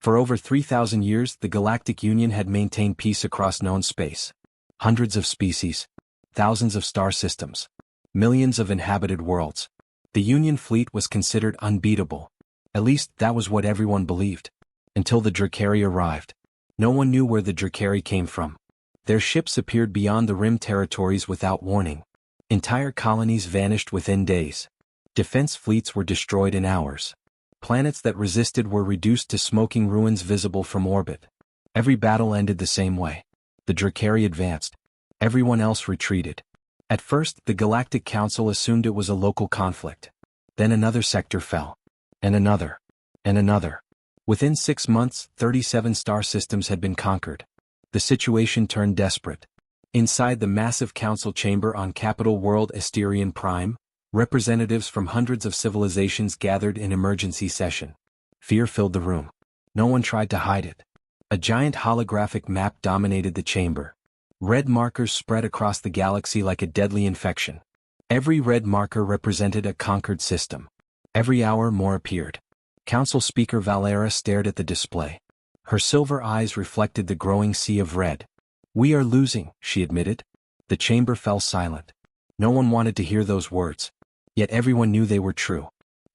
For over 3,000 years, the Galactic Union had maintained peace across known space. Hundreds of species, thousands of star systems, millions of inhabited worlds. The Union fleet was considered unbeatable. At least, that was what everyone believed. Until the Drakari arrived. No one knew where the Drakari came from. Their ships appeared beyond the Rim territories without warning. Entire colonies vanished within days. Defense fleets were destroyed in hours. Planets that resisted were reduced to smoking ruins visible from orbit. Every battle ended the same way. The Drakari advanced. Everyone else retreated. At first, the Galactic Council assumed it was a local conflict. Then another sector fell. And another. And another. Within 6 months, 37 star systems had been conquered. The situation turned desperate. Inside the massive council chamber on Capital World Asterion Prime, representatives from hundreds of civilizations gathered in emergency session. Fear filled the room. No one tried to hide it. A giant holographic map dominated the chamber. Red markers spread across the galaxy like a deadly infection. Every red marker represented a conquered system. Every hour more appeared. Council Speaker Valera stared at the display. Her silver eyes reflected the growing sea of red. "We are losing," she admitted. The chamber fell silent. No one wanted to hear those words. Yet everyone knew they were true.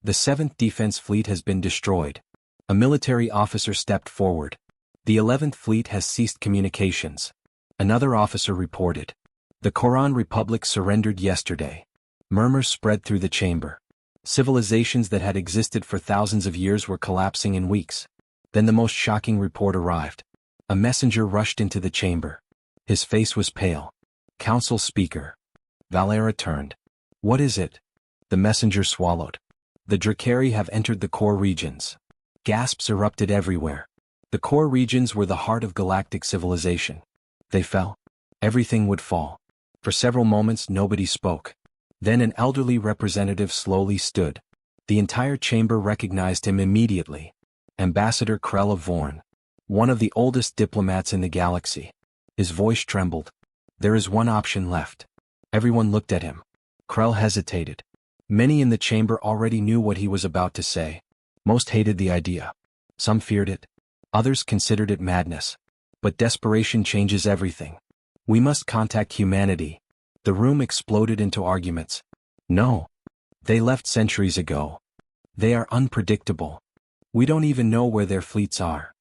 The 7th Defense Fleet has been destroyed. A military officer stepped forward. The 11th Fleet has ceased communications. Another officer reported. The Koran Republic surrendered yesterday. Murmurs spread through the chamber. Civilizations that had existed for thousands of years were collapsing in weeks. Then the most shocking report arrived. A messenger rushed into the chamber. His face was pale. "Council Speaker." Valera turned. "What is it?" The messenger swallowed. "The Drakari have entered the core regions." Gasps erupted everywhere. The core regions were the heart of galactic civilization. They fell. Everything would fall. For several moments nobody spoke. Then an elderly representative slowly stood. The entire chamber recognized him immediately. Ambassador Krell of Vorn. One of the oldest diplomats in the galaxy. His voice trembled. "There is one option left." Everyone looked at him. Krell hesitated. Many in the chamber already knew what he was about to say. Most hated the idea. Some feared it. Others considered it madness. But desperation changes everything. "We must contact humanity." The room exploded into arguments. "No. They left centuries ago. They are unpredictable. We don't even know where their fleets are."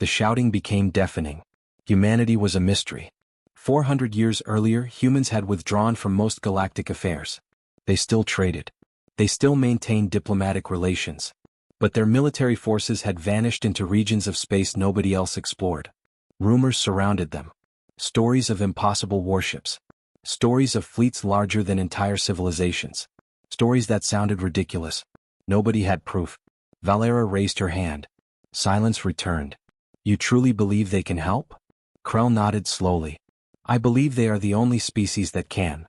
The shouting became deafening. Humanity was a mystery. 400 years earlier, humans had withdrawn from most galactic affairs. They still traded. They still maintained diplomatic relations. But their military forces had vanished into regions of space nobody else explored. Rumors surrounded them. Stories of impossible warships. Stories of fleets larger than entire civilizations. Stories that sounded ridiculous. Nobody had proof. Valera raised her hand. Silence returned. "You truly believe they can help?" Krell nodded slowly. "I believe they are the only species that can."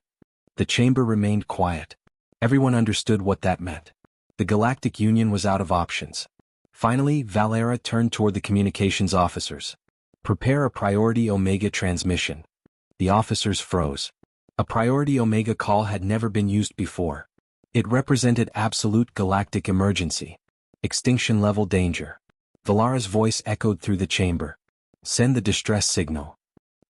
The chamber remained quiet. Everyone understood what that meant. The Galactic Union was out of options. Finally, Valera turned toward the communications officers. "Prepare a Priority Omega transmission." The officers froze. A Priority Omega call had never been used before. It represented absolute galactic emergency. Extinction-level danger. Valera's voice echoed through the chamber. "Send the distress signal."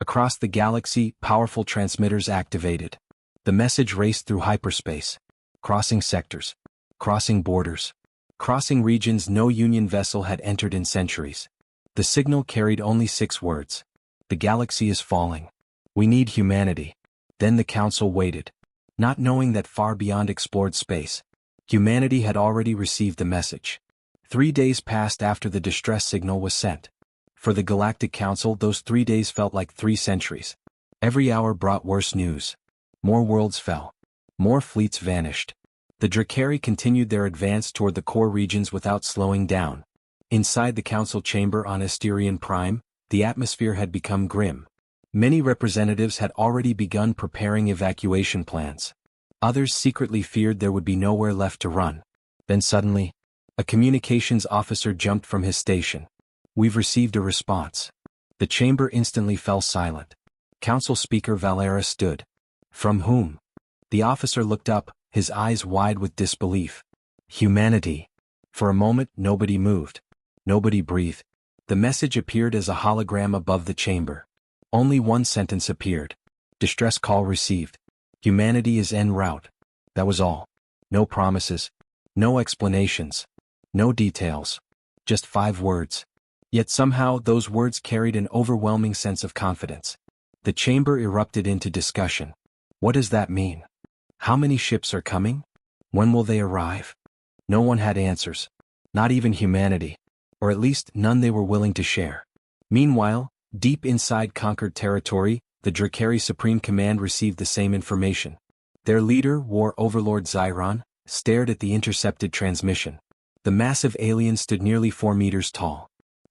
Across the galaxy, powerful transmitters activated. The message raced through hyperspace. Crossing sectors. Crossing borders. Crossing regions no Union vessel had entered in centuries. The signal carried only 6 words. "The galaxy is falling. We need humanity." Then the council waited. Not knowing that far beyond explored space, humanity had already received the message. 3 days passed after the distress signal was sent. For the Galactic Council, those 3 days felt like 3 centuries. Every hour brought worse news. More worlds fell. More fleets vanished. The Drakari continued their advance toward the core regions without slowing down. Inside the council chamber on Asterion Prime, the atmosphere had become grim. Many representatives had already begun preparing evacuation plans. Others secretly feared there would be nowhere left to run. Then suddenly, a communications officer jumped from his station. "We've received a response." The chamber instantly fell silent. Council Speaker Valera stood. "From whom?" The officer looked up, his eyes wide with disbelief. "Humanity." For a moment nobody moved. Nobody breathed. The message appeared as a hologram above the chamber. Only one sentence appeared. Distress call received. Humanity is en route. That was all. No promises. No explanations. No details. Just 5 words. Yet somehow those words carried an overwhelming sense of confidence. The chamber erupted into discussion. What does that mean? How many ships are coming? When will they arrive? No one had answers. Not even humanity. Or at least none they were willing to share. Meanwhile, deep inside conquered territory, the Drakari Supreme Command received the same information. Their leader, War Overlord Xiron, stared at the intercepted transmission. The massive alien stood nearly 4 meters tall.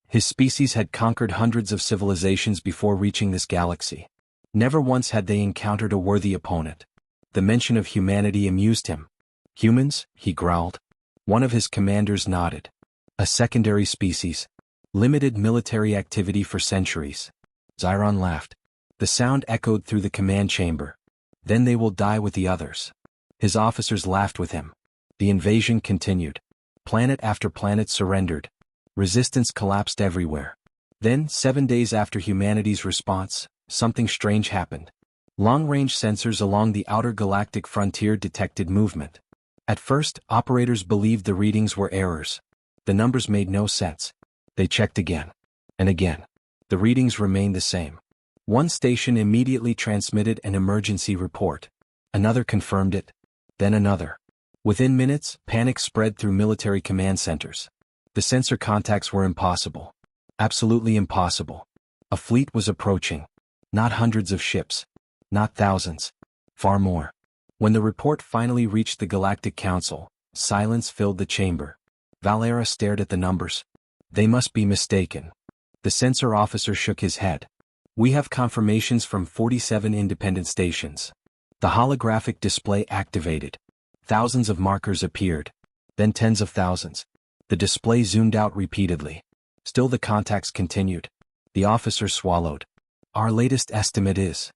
His species had conquered hundreds of civilizations before reaching this galaxy. Never once had they encountered a worthy opponent. The mention of humanity amused him. Humans, he growled. One of his commanders nodded. A secondary species. Limited military activity for centuries. Xiron laughed. The sound echoed through the command chamber. Then they will die with the others. His officers laughed with him. The invasion continued. Planet after planet surrendered. Resistance collapsed everywhere. Then, 7 days after humanity's response, something strange happened. Long-range sensors along the outer galactic frontier detected movement. At first, operators believed the readings were errors. The numbers made no sense. They checked again. And again. The readings remained the same. One station immediately transmitted an emergency report. Another confirmed it. Then another. Within minutes, panic spread through military command centers. The sensor contacts were impossible. Absolutely impossible. A fleet was approaching. Not hundreds of ships. Not thousands. Far more. When the report finally reached the Galactic Council, silence filled the chamber. Valera stared at the numbers. They must be mistaken. The sensor officer shook his head. We have confirmations from 47 independent stations. The holographic display activated. Thousands of markers appeared. Then tens of thousands. The display zoomed out repeatedly. Still the contacts continued. The officer swallowed. Our latest estimate is...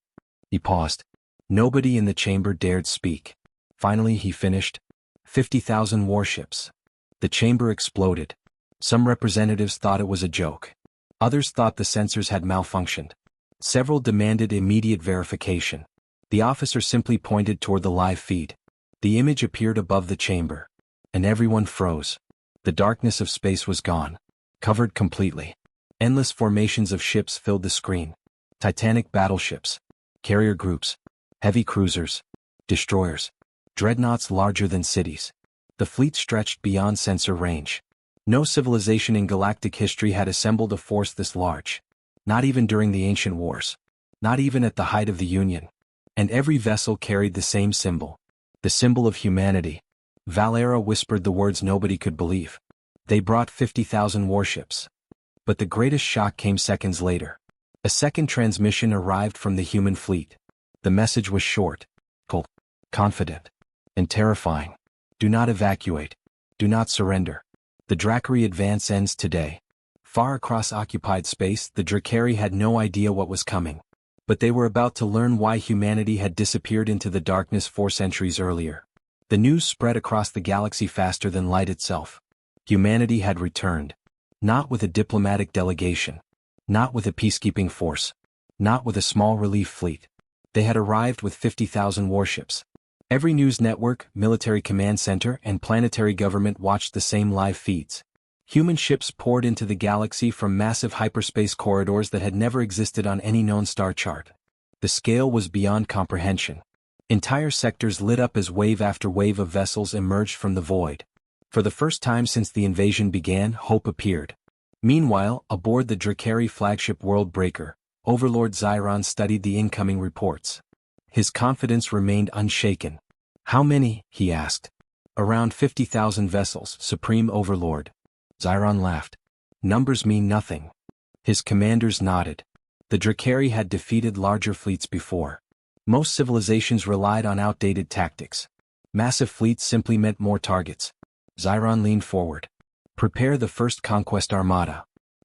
He paused. Nobody in the chamber dared speak. Finally he finished. 50,000 warships. The chamber exploded. Some representatives thought it was a joke. Others thought the sensors had malfunctioned. Several demanded immediate verification. The officer simply pointed toward the live feed. The image appeared above the chamber. And everyone froze. The darkness of space was gone. Covered completely. Endless formations of ships filled the screen. Titanic battleships. Carrier groups. Heavy cruisers. Destroyers. Dreadnoughts larger than cities. The fleet stretched beyond sensor range. No civilization in galactic history had assembled a force this large. Not even during the ancient wars. Not even at the height of the Union. And every vessel carried the same symbol. The symbol of humanity. Valera whispered the words nobody could believe. They brought 50,000 warships. But the greatest shock came seconds later. A second transmission arrived from the human fleet. The message was short, cold, confident, and terrifying. Do not evacuate. Do not surrender. The Drakari advance ends today. Far across occupied space, the Drakari had no idea what was coming. But they were about to learn why humanity had disappeared into the darkness 4 centuries earlier. The news spread across the galaxy faster than light itself. Humanity had returned. Not with a diplomatic delegation. Not with a peacekeeping force. Not with a small relief fleet. They had arrived with 50,000 warships. Every news network, military command center, and planetary government watched the same live feeds. Human ships poured into the galaxy from massive hyperspace corridors that had never existed on any known star chart. The scale was beyond comprehension. Entire sectors lit up as wave after wave of vessels emerged from the void. For the first time since the invasion began, hope appeared. Meanwhile, aboard the Drakari flagship World Breaker, Overlord Xiron studied the incoming reports. His confidence remained unshaken. How many? He asked. Around 50,000 vessels, Supreme Overlord. Xiron laughed. Numbers mean nothing. His commanders nodded. The Drakari had defeated larger fleets before. Most civilizations relied on outdated tactics. Massive fleets simply meant more targets. Xiron leaned forward. Prepare the first conquest armada.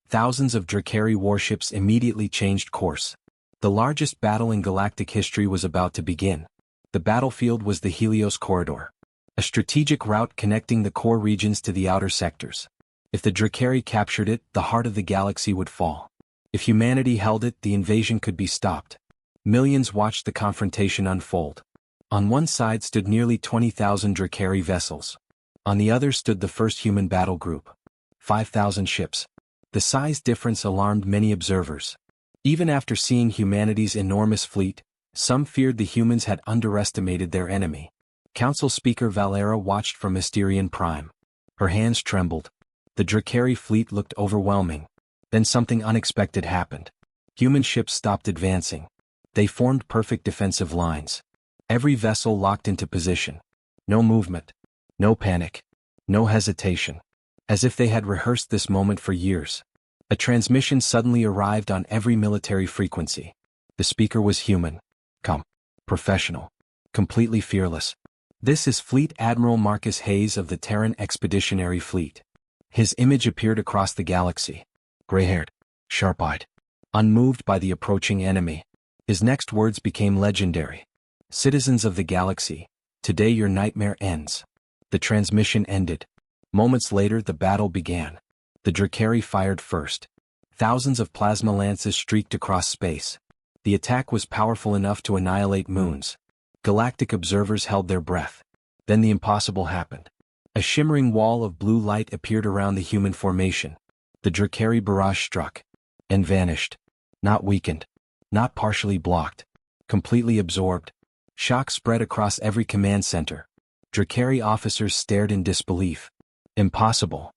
Thousands of Drakari warships immediately changed course. The largest battle in galactic history was about to begin. The battlefield was the Helios Corridor. A strategic route connecting the core regions to the outer sectors. If the Drakari captured it, the heart of the galaxy would fall. If humanity held it, the invasion could be stopped. Millions watched the confrontation unfold. On one side stood nearly 20,000 Drakari vessels. On the other stood the first human battle group. 5,000 ships. The size difference alarmed many observers. Even after seeing humanity's enormous fleet, some feared the humans had underestimated their enemy. Council Speaker Valera watched from Mysterian Prime. Her hands trembled. The Drakari fleet looked overwhelming. Then something unexpected happened. Human ships stopped advancing. They formed perfect defensive lines. Every vessel locked into position. No movement. No panic. No hesitation. As if they had rehearsed this moment for years. A transmission suddenly arrived on every military frequency. The speaker was human. Calm. Professional. Completely fearless. This is Fleet Admiral Marcus Hayes of the Terran Expeditionary Fleet. His image appeared across the galaxy. Gray-haired. Sharp-eyed. Unmoved by the approaching enemy. His next words became legendary. Citizens of the galaxy, today your nightmare ends. The transmission ended. Moments later the battle began. The Drakari fired first. Thousands of plasma lances streaked across space. The attack was powerful enough to annihilate moons. Galactic observers held their breath. Then the impossible happened. A shimmering wall of blue light appeared around the human formation. The Drakari barrage struck. And vanished. Not weakened. Not partially blocked. Completely absorbed. Shock spread across every command center. Drakari officers stared in disbelief. Impossible.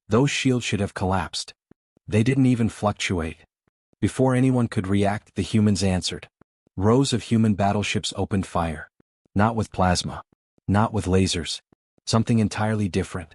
Those shields should have collapsed. They didn't even fluctuate. Before anyone could react, the humans answered. Rows of human battleships opened fire. Not with plasma. Not with lasers. Something entirely different.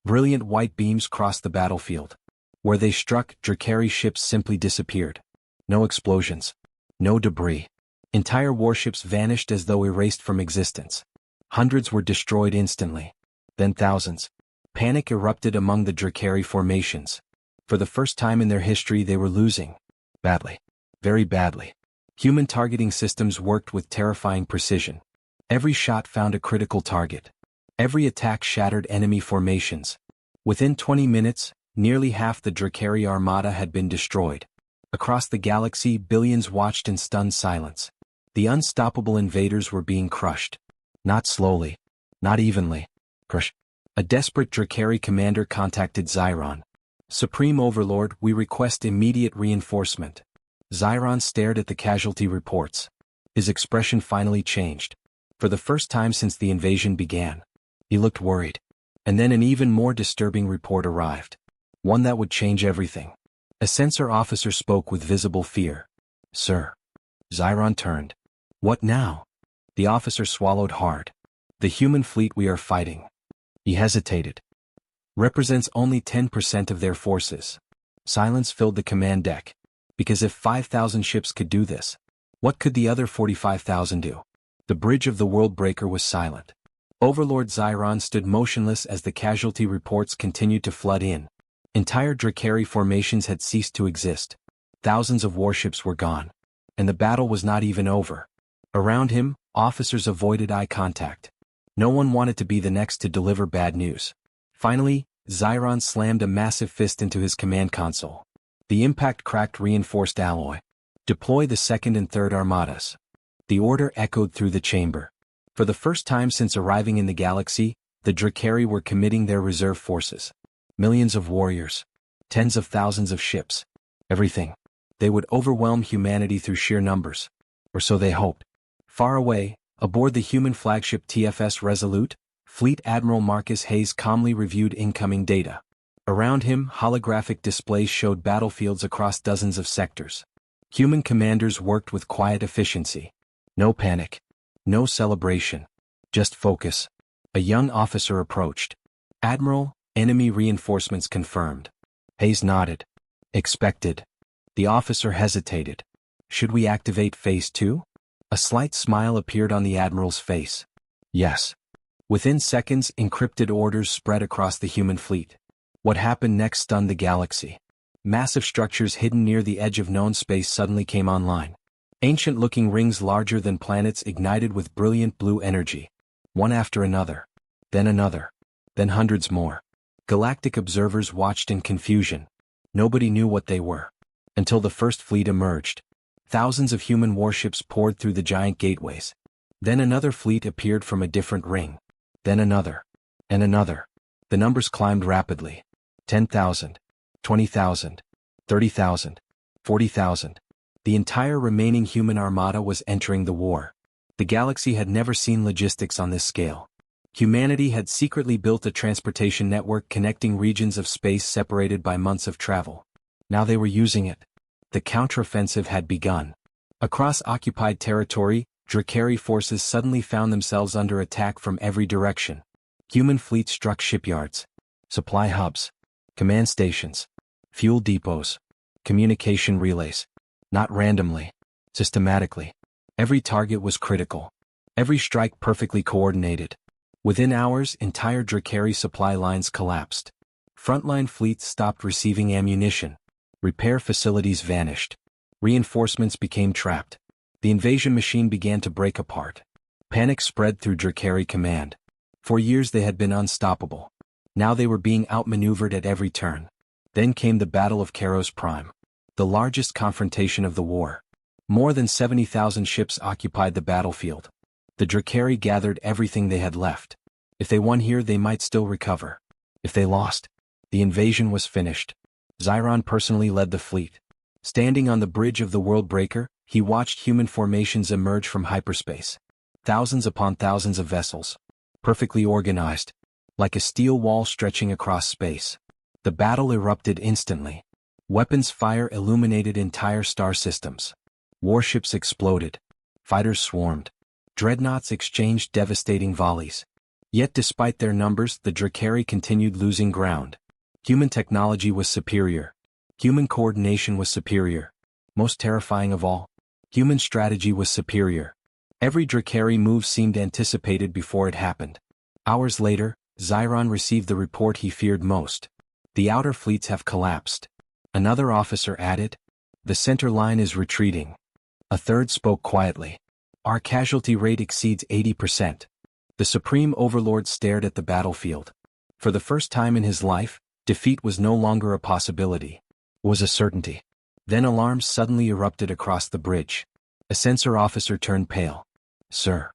Brilliant white beams crossed the battlefield. Where they struck, Drakari ships simply disappeared. No explosions. No debris. Entire warships vanished as though erased from existence. Hundreds were destroyed instantly. Then thousands. Panic erupted among the Drakari formations. For the first time in their history they were losing. Badly. Very badly. Human targeting systems worked with terrifying precision. Every shot found a critical target. Every attack shattered enemy formations. Within 20 minutes, nearly half the Drakari armada had been destroyed. Across the galaxy, billions watched in stunned silence. The unstoppable invaders were being crushed. Not slowly. Not evenly. Crush. A desperate Drakari commander contacted Zyron. Supreme Overlord, we request immediate reinforcement. Zyron stared at the casualty reports. His expression finally changed. For the first time since the invasion began. He looked worried. And then an even more disturbing report arrived. One that would change everything. A sensor officer spoke with visible fear. Sir. Zyron turned. What now? The officer swallowed hard. The human fleet we are fighting. He hesitated. Represents only 10% of their forces. Silence filled the command deck. Because if 5,000 ships could do this, what could the other 45,000 do? The bridge of the world breaker was silent. Overlord Zyron stood motionless as the casualty reports continued to flood in. Entire Drakari formations had ceased to exist. Thousands of warships were gone. And the battle was not even over. Around him, officers avoided eye contact. No one wanted to be the next to deliver bad news. Finally, Zyron slammed a massive fist into his command console. The impact cracked reinforced alloy. Deploy the second and third armadas. The order echoed through the chamber. For the first time since arriving in the galaxy, the Drakari were committing their reserve forces. Millions of warriors. Tens of thousands of ships. Everything. They would overwhelm humanity through sheer numbers. Or so they hoped. Far away, aboard the human flagship TFS Resolute, Fleet Admiral Marcus Hayes calmly reviewed incoming data. Around him, holographic displays showed battlefields across dozens of sectors. Human commanders worked with quiet efficiency. No panic. No celebration. Just focus. A young officer approached. Admiral, enemy reinforcements confirmed. Hayes nodded. Expected. The officer hesitated. Should we activate Phase 2? A slight smile appeared on the Admiral's face. Yes. Within seconds, encrypted orders spread across the human fleet. What happened next stunned the galaxy. Massive structures hidden near the edge of known space suddenly came online. Ancient-looking rings larger than planets ignited with brilliant blue energy. One after another. Then another. Then hundreds more. Galactic observers watched in confusion. Nobody knew what they were. Until the first fleet emerged. Thousands of human warships poured through the giant gateways. Then another fleet appeared from a different ring. Then another. And another. The numbers climbed rapidly. 10,000. 20,000. 30,000. 40,000. The entire remaining human armada was entering the war. The galaxy had never seen logistics on this scale. Humanity had secretly built a transportation network connecting regions of space separated by months of travel. Now they were using it. The counteroffensive had begun. Across occupied territory, Drakari forces suddenly found themselves under attack from every direction. Human fleets struck shipyards, supply hubs, command stations, fuel depots, communication relays. Not randomly, systematically. Every target was critical. Every strike perfectly coordinated. Within hours, entire Drakari supply lines collapsed. Frontline fleets stopped receiving ammunition. Repair facilities vanished. Reinforcements became trapped. The invasion machine began to break apart. Panic spread through Drakari command. For years they had been unstoppable. Now they were being outmaneuvered at every turn. Then came the Battle of Karos Prime. The largest confrontation of the war. More than 70,000 ships occupied the battlefield. The Drakari gathered everything they had left. If they won here, they might still recover. If they lost, the invasion was finished. Xiron personally led the fleet. Standing on the bridge of the World Breaker, he watched human formations emerge from hyperspace. Thousands upon thousands of vessels. Perfectly organized. Like a steel wall stretching across space. The battle erupted instantly. Weapons fire illuminated entire star systems. Warships exploded. Fighters swarmed. Dreadnoughts exchanged devastating volleys. Yet despite their numbers, the Drakari continued losing ground. Human technology was superior. Human coordination was superior. Most terrifying of all, human strategy was superior. Every Drakari move seemed anticipated before it happened. Hours later, Xiron received the report he feared most. The outer fleets have collapsed. Another officer added, "The center line is retreating." A third spoke quietly. "Our casualty rate exceeds 80%. The Supreme Overlord stared at the battlefield. For the first time in his life, defeat was no longer a possibility. It was a certainty. Then alarms suddenly erupted across the bridge. A sensor officer turned pale. "Sir."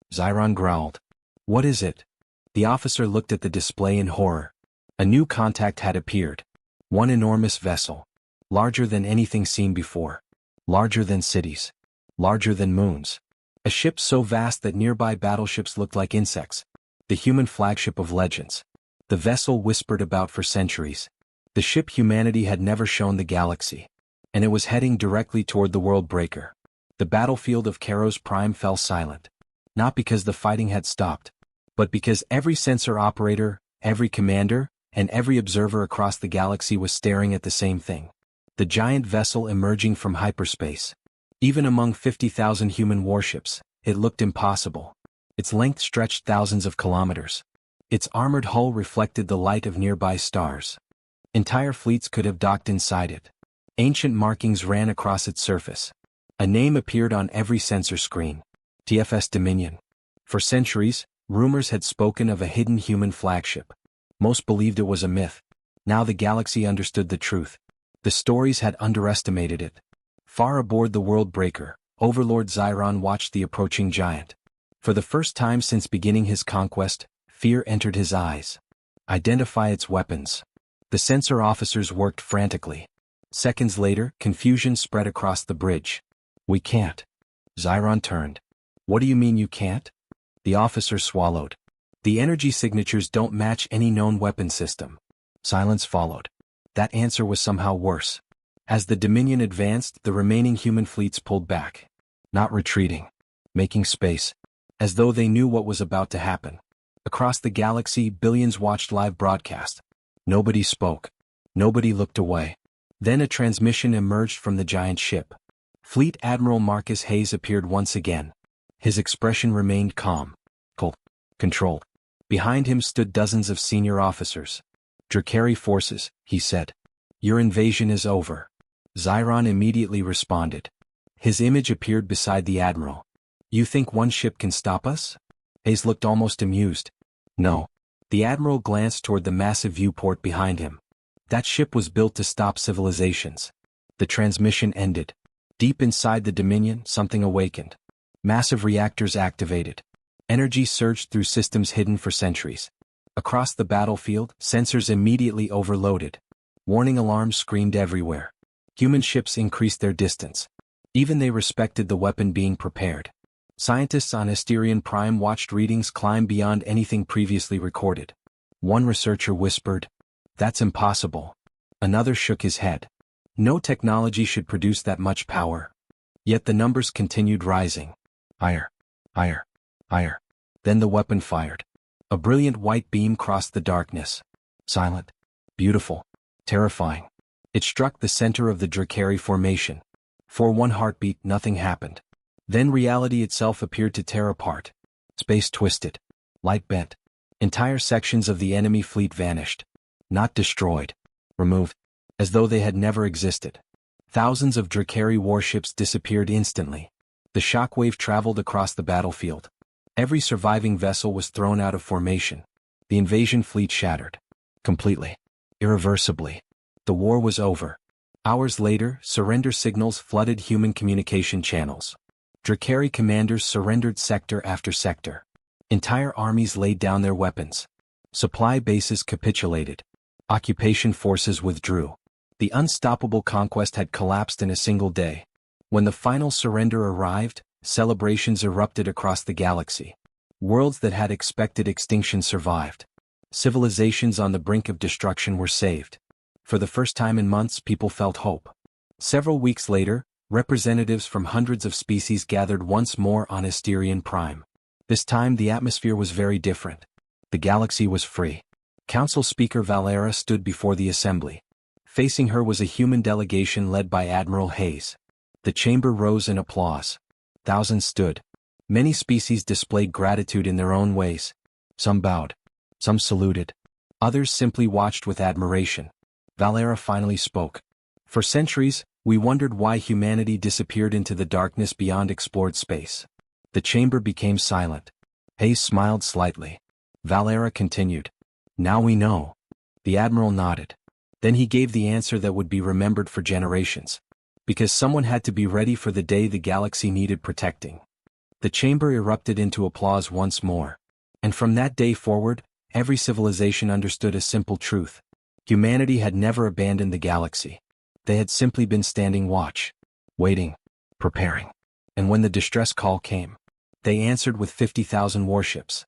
Xiron growled. "What is it?" The officer looked at the display in horror. A new contact had appeared. One enormous vessel. Larger than anything seen before. Larger than cities. Larger than moons. A ship so vast that nearby battleships looked like insects. The human flagship of legends. The vessel whispered about for centuries. The ship humanity had never shown the galaxy. And it was heading directly toward the World Breaker. The battlefield of Karos Prime fell silent. Not because the fighting had stopped, but because every sensor operator, every commander, and every observer across the galaxy was staring at the same thing. The giant vessel emerging from hyperspace. Even among 50,000 human warships, it looked impossible. Its length stretched thousands of kilometers. Its armored hull reflected the light of nearby stars. Entire fleets could have docked inside it. Ancient markings ran across its surface. A name appeared on every sensor screen. TFS Dominion. For centuries, rumors had spoken of a hidden human flagship. Most believed it was a myth. Now the galaxy understood the truth. The stories had underestimated it. Far aboard the World Breaker, Overlord Xiron watched the approaching giant. For the first time since beginning his conquest, fear entered his eyes. Identify its weapons. The sensor officers worked frantically. Seconds later, confusion spread across the bridge. "We can't." Xiron turned. "What do you mean you can't?" The officer swallowed. "The energy signatures don't match any known weapon system." Silence followed. That answer was somehow worse. As the Dominion advanced, the remaining human fleets pulled back. Not retreating. Making space. As though they knew what was about to happen. Across the galaxy, billions watched live broadcast. Nobody spoke. Nobody looked away. Then a transmission emerged from the giant ship. Fleet Admiral Marcus Hayes appeared once again. His expression remained calm. Cold. Controlled. Behind him stood dozens of senior officers. "Drakari forces," he said. "Your invasion is over." Xiron immediately responded. His image appeared beside the admiral. "You think one ship can stop us?" Hayes looked almost amused. "No. The admiral glanced toward the massive viewport behind him. That ship was built to stop civilizations. The transmission ended. Deep inside the Dominion, something awakened. Massive reactors activated. Energy surged through systems hidden for centuries. Across the battlefield, sensors immediately overloaded. Warning alarms screamed everywhere. Human ships increased their distance. Even they respected the weapon being prepared. Scientists on Asterion Prime watched readings climb beyond anything previously recorded. One researcher whispered, "That's impossible." Another shook his head. No technology should produce that much power. Yet the numbers continued rising. Higher, higher, higher. Then the weapon fired. A brilliant white beam crossed the darkness. Silent, beautiful, terrifying. It struck the center of the Drakari formation. For one heartbeat, nothing happened. Then reality itself appeared to tear apart. Space twisted. Light bent. Entire sections of the enemy fleet vanished. Not destroyed. Removed. As though they had never existed. Thousands of Drakari warships disappeared instantly. The shockwave traveled across the battlefield. Every surviving vessel was thrown out of formation. The invasion fleet shattered. Completely. Irreversibly. The war was over. Hours later, surrender signals flooded human communication channels. Drakari commanders surrendered sector after sector. Entire armies laid down their weapons. Supply bases capitulated. Occupation forces withdrew. The unstoppable conquest had collapsed in a single day. When the final surrender arrived, celebrations erupted across the galaxy. Worlds that had expected extinction survived. Civilizations on the brink of destruction were saved. For the first time in months, people felt hope. Several weeks later, representatives from hundreds of species gathered once more on Asterion Prime. This time the atmosphere was very different. The galaxy was free. Council Speaker Valera stood before the assembly. Facing her was a human delegation led by Admiral Hayes. The chamber rose in applause. Thousands stood. Many species displayed gratitude in their own ways. Some bowed. Some saluted. Others simply watched with admiration. Valera finally spoke. For centuries, we wondered why humanity disappeared into the darkness beyond explored space. The chamber became silent. Hayes smiled slightly. Valera continued. Now we know. The admiral nodded. Then he gave the answer that would be remembered for generations. Because someone had to be ready for the day the galaxy needed protecting. The chamber erupted into applause once more. And from that day forward, every civilization understood a simple truth. Humanity had never abandoned the galaxy. They had simply been standing watch. Waiting. Preparing. And when the distress call came, they answered with 50,000 warships.